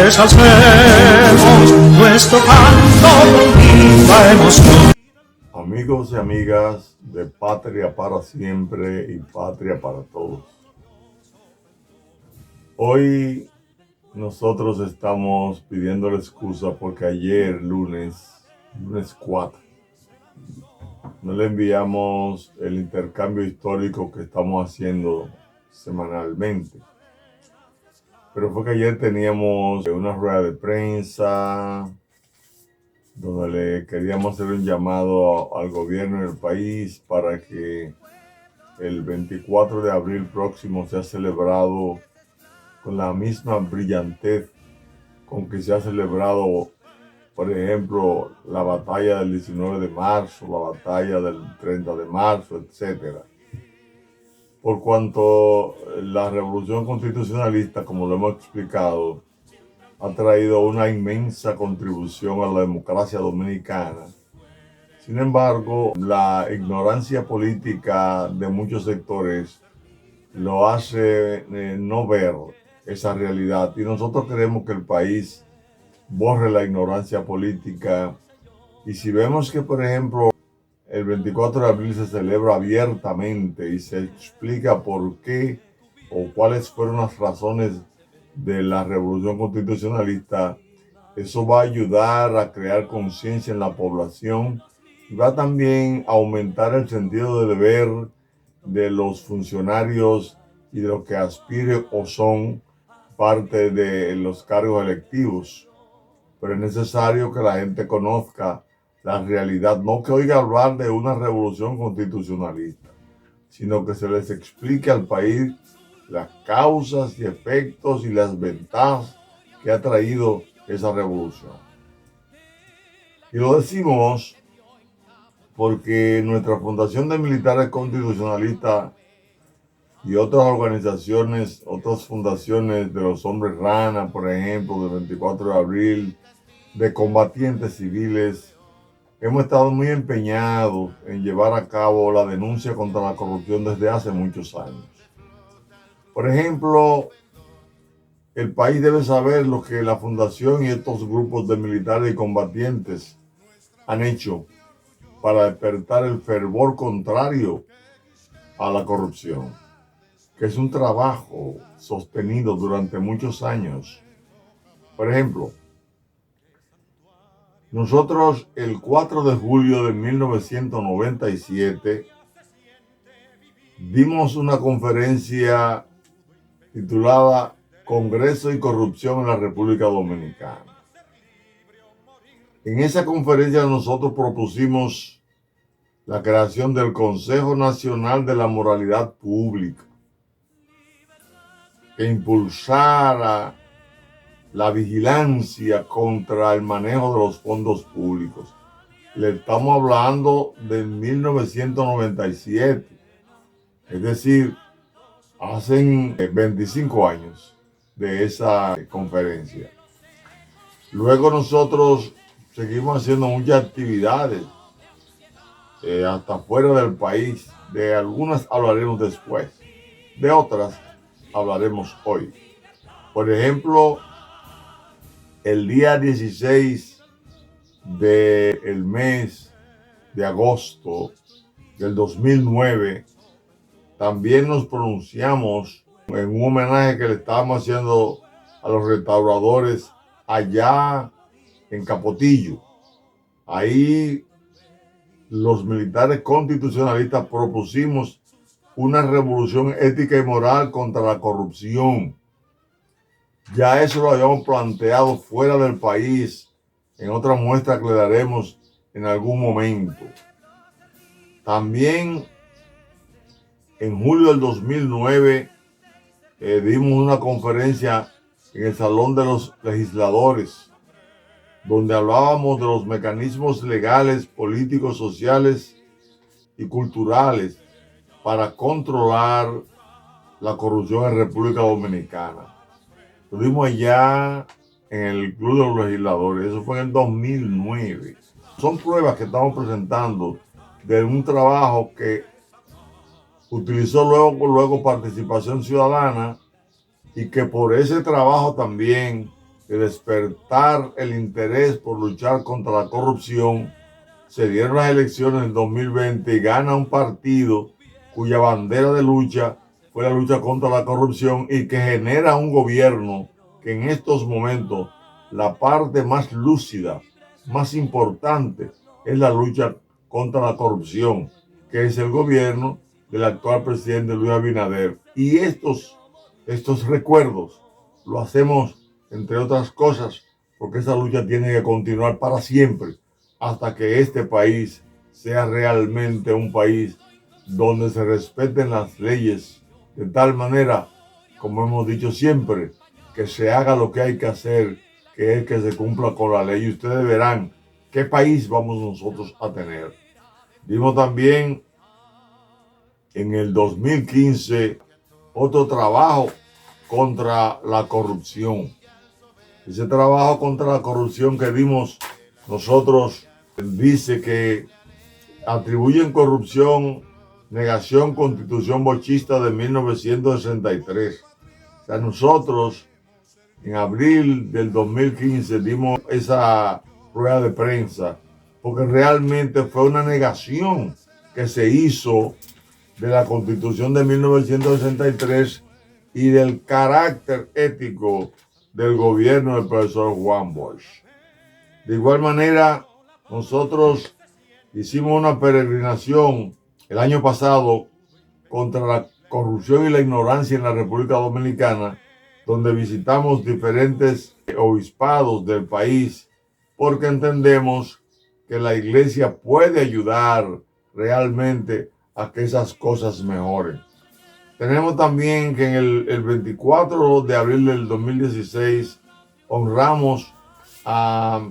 ensalcemos nuestro canto con viva emoción. Amigos y amigas de Patria para Siempre y Patria para Todos. Hoy nosotros estamos pidiendo la excusa porque ayer, lunes 4, no le enviamos el intercambio histórico que estamos haciendo semanalmente. Pero fue que ayer teníamos una rueda de prensa donde le queríamos hacer un llamado al gobierno del país para que el 24 de abril próximo sea celebrado con la misma brillantez con que se ha celebrado, por ejemplo, la batalla del 19 de marzo, la batalla del 30 de marzo, etc. Por cuanto la revolución constitucionalista, como lo hemos explicado, ha traído una inmensa contribución a la democracia dominicana. Sin embargo, la ignorancia política de muchos sectores lo hace no ver esa realidad. Y nosotros queremos que el país borre la ignorancia política. Y si vemos que, por ejemplo, el 24 de abril se celebra abiertamente y se explica por qué o cuáles fueron las razones de la revolución constitucionalista, eso va a ayudar a crear conciencia en la población y va también a aumentar el sentido de deber de los funcionarios y de los que aspiren o son parte de los cargos electivos. Pero es necesario que la gente conozca la realidad, no que oiga hablar de una revolución constitucionalista, sino que se les explique al país las causas y efectos y las ventajas que ha traído esa revolución. Y lo decimos porque nuestra Fundación de Militares Constitucionalistas y otras organizaciones, otras fundaciones de los hombres rana, por ejemplo, del 24 de abril, de combatientes civiles, hemos estado muy empeñados en llevar a cabo la denuncia contra la corrupción desde hace muchos años. Por ejemplo, el país debe saber lo que la Fundación y estos grupos de militares y combatientes han hecho para despertar el fervor contrario a la corrupción, que es un trabajo sostenido durante muchos años. Por ejemplo, nosotros el 4 de julio de 1997 dimos una conferencia titulada Congreso y Corrupción en la República Dominicana. En esa conferencia nosotros propusimos la creación del Consejo Nacional de la Moralidad Pública, que impulsara la vigilancia contra el manejo de los fondos públicos. Le estamos hablando de 1997, es decir, hace 25 años de esa conferencia. Luego nosotros seguimos haciendo muchas actividades, hasta fuera del país. De algunas hablaremos después, de otras hablaremos hoy. Por ejemplo, el día 16 del mes de agosto del 2009, también nos pronunciamos en un homenaje que le estábamos haciendo a los restauradores allá en Capotillo. Ahí los militares constitucionalistas propusimos una revolución ética y moral contra la corrupción. Ya eso lo habíamos planteado fuera del país, en otra muestra que le daremos en algún momento. También en julio del 2009 dimos una conferencia en el Salón de los Legisladores, donde hablábamos de los mecanismos legales, políticos, sociales y culturales para controlar la corrupción en República Dominicana. Lo dimos allá en el Club de los Legisladores, eso fue en el 2009. Son pruebas que estamos presentando de un trabajo que utilizó luego participación ciudadana y que por ese trabajo también de despertar el interés por luchar contra la corrupción, se dieron las elecciones en 2020 y gana un partido cuya bandera de lucha fue la lucha contra la corrupción y que genera un gobierno que en estos momentos la parte más lúcida, más importante, es la lucha contra la corrupción, que es el gobierno del actual presidente Luis Abinader. Y estos recuerdos lo hacemos, entre otras cosas, porque esa lucha tiene que continuar para siempre, hasta que este país sea realmente un país donde se respeten las leyes de tal manera, como hemos dicho siempre, que se haga lo que hay que hacer, que es que se cumpla con la ley. Y ustedes verán qué país vamos nosotros a tener. Dimos también en el 2015 otro trabajo contra la corrupción. Ese trabajo contra la corrupción que dimos nosotros dice que atribuyen corrupción, negación, constitución bochista de 1963. O sea, nosotros en abril del 2015 dimos esa rueda de prensa porque realmente fue una negación que se hizo de la constitución de 1963 y del carácter ético del gobierno del profesor Juan Bosch. De igual manera, nosotros hicimos una peregrinación el año pasado contra la corrupción y la ignorancia en la República Dominicana, donde visitamos diferentes obispados del país, porque entendemos que la iglesia puede ayudar realmente a que esas cosas mejoren. Tenemos también que en el 24 de abril del 2016 honramos a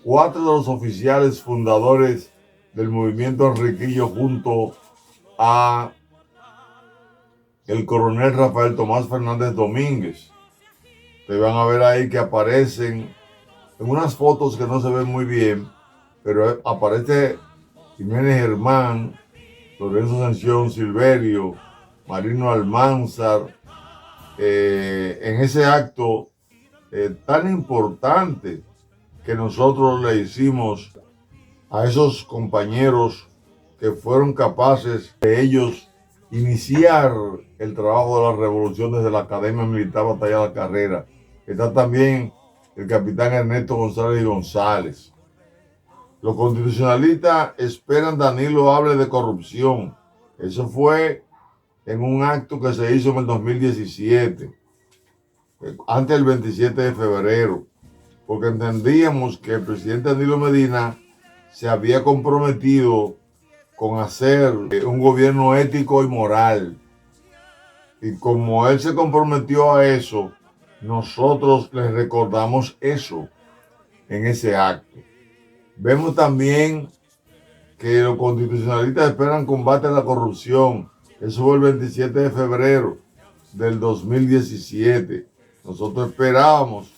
4 de los oficiales fundadores del movimiento Enriquillo junto a el coronel Rafael Tomás Fernández Domínguez. Te van a ver ahí que aparecen en unas fotos que no se ven muy bien, pero aparece Jiménez Germán, Lorenzo Sanción Silverio, Marino Almanzar, en ese acto tan importante que nosotros le hicimos a esos compañeros que fueron capaces de ellos iniciar el trabajo de la revolución desde la Academia Militar Batalla de Carrera. Está también el capitán Ernesto González y González. Los constitucionalistas esperan Danilo hable de corrupción. Eso fue en un acto que se hizo en el 2017, antes del 27 de febrero, porque entendíamos que el presidente Danilo Medina se había comprometido con hacer un gobierno ético y moral. Y como él se comprometió a eso, nosotros les recordamos eso en ese acto. Vemos también que los constitucionalistas esperan combate a la corrupción. Eso fue el 27 de febrero del 2017. Nosotros esperábamos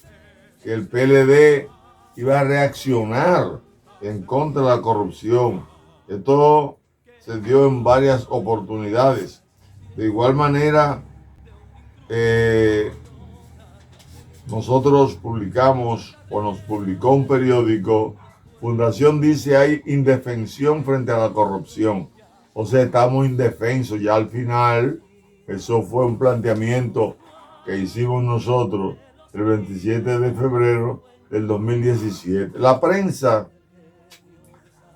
que el PLD iba a reaccionar en contra de la corrupción. Esto se dio en varias oportunidades. De igual manera, nosotros publicamos, o nos publicó un periódico, Fundación dice hay indefensión frente a la corrupción. O sea, estamos indefensos. Ya al final, eso fue un planteamiento que hicimos nosotros el 27 de febrero del 2017. La prensa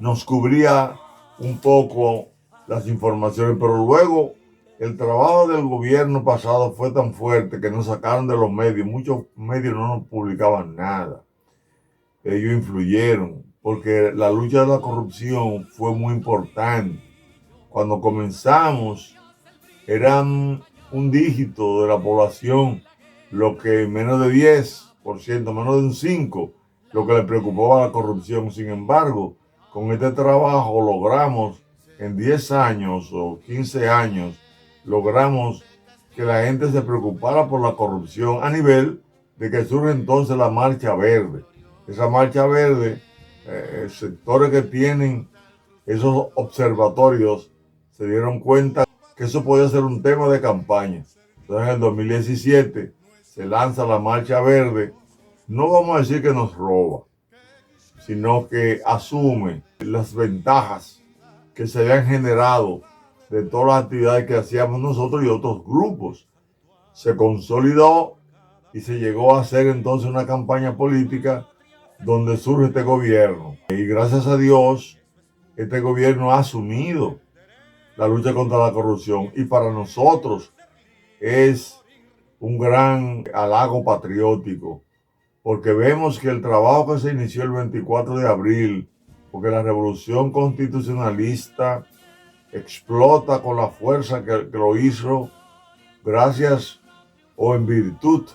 nos cubría un poco las informaciones, pero luego el trabajo del gobierno pasado fue tan fuerte que nos sacaron de los medios. Muchos medios no nos publicaban nada. Ellos influyeron porque la lucha de la corrupción fue muy importante. Cuando comenzamos, eran un dígito de la población, lo que menos de 10%, menos de un 5%, lo que le preocupaba la corrupción. Sin embargo, con este trabajo logramos en 10 años o 15 años, logramos que la gente se preocupara por la corrupción a nivel de que surge entonces la Marcha Verde. Esa Marcha Verde, sectores que tienen esos observatorios se dieron cuenta que eso podía ser un tema de campaña. Entonces en el 2017 se lanza la Marcha Verde, no vamos a decir que nos roba, sino que asume las ventajas que se habían generado de todas las actividades que hacíamos nosotros y otros grupos. Se consolidó y se llegó a hacer entonces una campaña política donde surge este gobierno. Y gracias a Dios, este gobierno ha asumido la lucha contra la corrupción y para nosotros es un gran halago patriótico, porque vemos que el trabajo que se inició el 24 de abril, porque la revolución constitucionalista explota con la fuerza que lo hizo, gracias o en virtud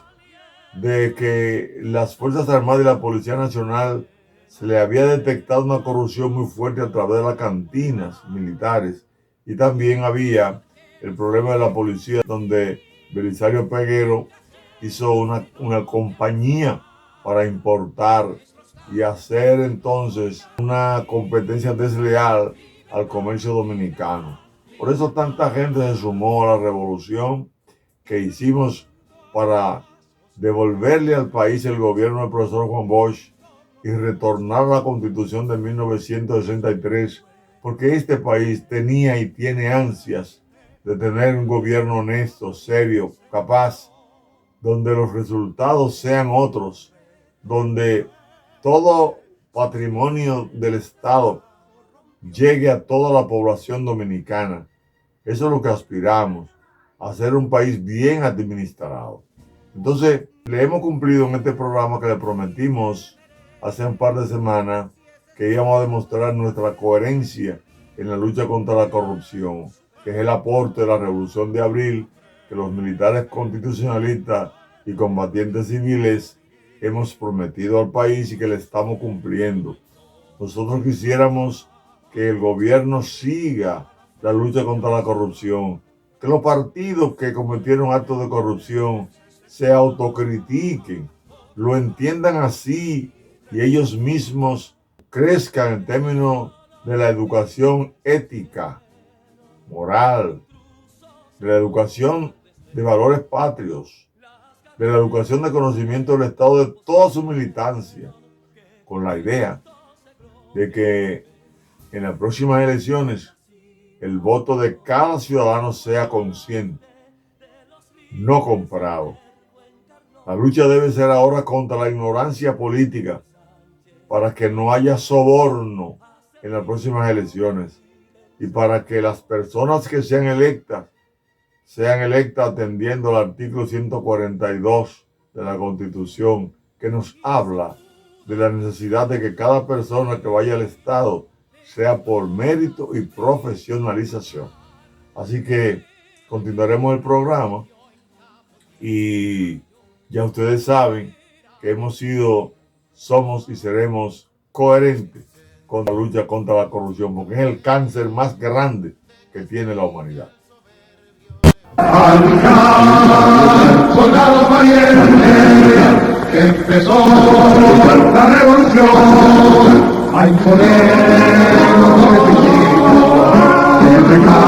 de que las Fuerzas Armadas y la Policía Nacional se le había detectado una corrupción muy fuerte a través de las cantinas militares, y también había el problema de la policía, donde Belisario Peguero hizo una compañía para importar y hacer entonces una competencia desleal al comercio dominicano. Por eso tanta gente se sumó a la revolución que hicimos para devolverle al país el gobierno del profesor Juan Bosch y retornar a la Constitución de 1963, porque este país tenía y tiene ansias de tener un gobierno honesto, serio, capaz, donde los resultados sean otros, donde todo patrimonio del Estado llegue a toda la población dominicana. Eso es lo que aspiramos, a ser un país bien administrado. Entonces, le hemos cumplido en este programa que le prometimos hace un par de semanas que íbamos a demostrar nuestra coherencia en la lucha contra la corrupción, que es el aporte de la Revolución de Abril, que los militares constitucionalistas y combatientes civiles hemos prometido al país y que le estamos cumpliendo. Nosotros quisiéramos que el gobierno siga la lucha contra la corrupción, que los partidos que cometieron actos de corrupción se autocritiquen, lo entiendan así y ellos mismos crezcan en términos de la educación ética, moral, de la educación de valores patrios, de la educación de conocimiento del Estado, de toda su militancia, con la idea de que en las próximas elecciones el voto de cada ciudadano sea consciente, no comprado. La lucha debe ser ahora contra la ignorancia política para que no haya soborno en las próximas elecciones y para que las personas que sean electas atendiendo al artículo 142 de la Constitución, que nos habla de la necesidad de que cada persona que vaya al Estado sea por mérito y profesionalización. Así que continuaremos el programa y ya ustedes saben que hemos sido, somos y seremos coherentes con la lucha contra la corrupción, porque es el cáncer más grande que tiene la humanidad. Soldados valientes, que empezó la revolución, hay poder, no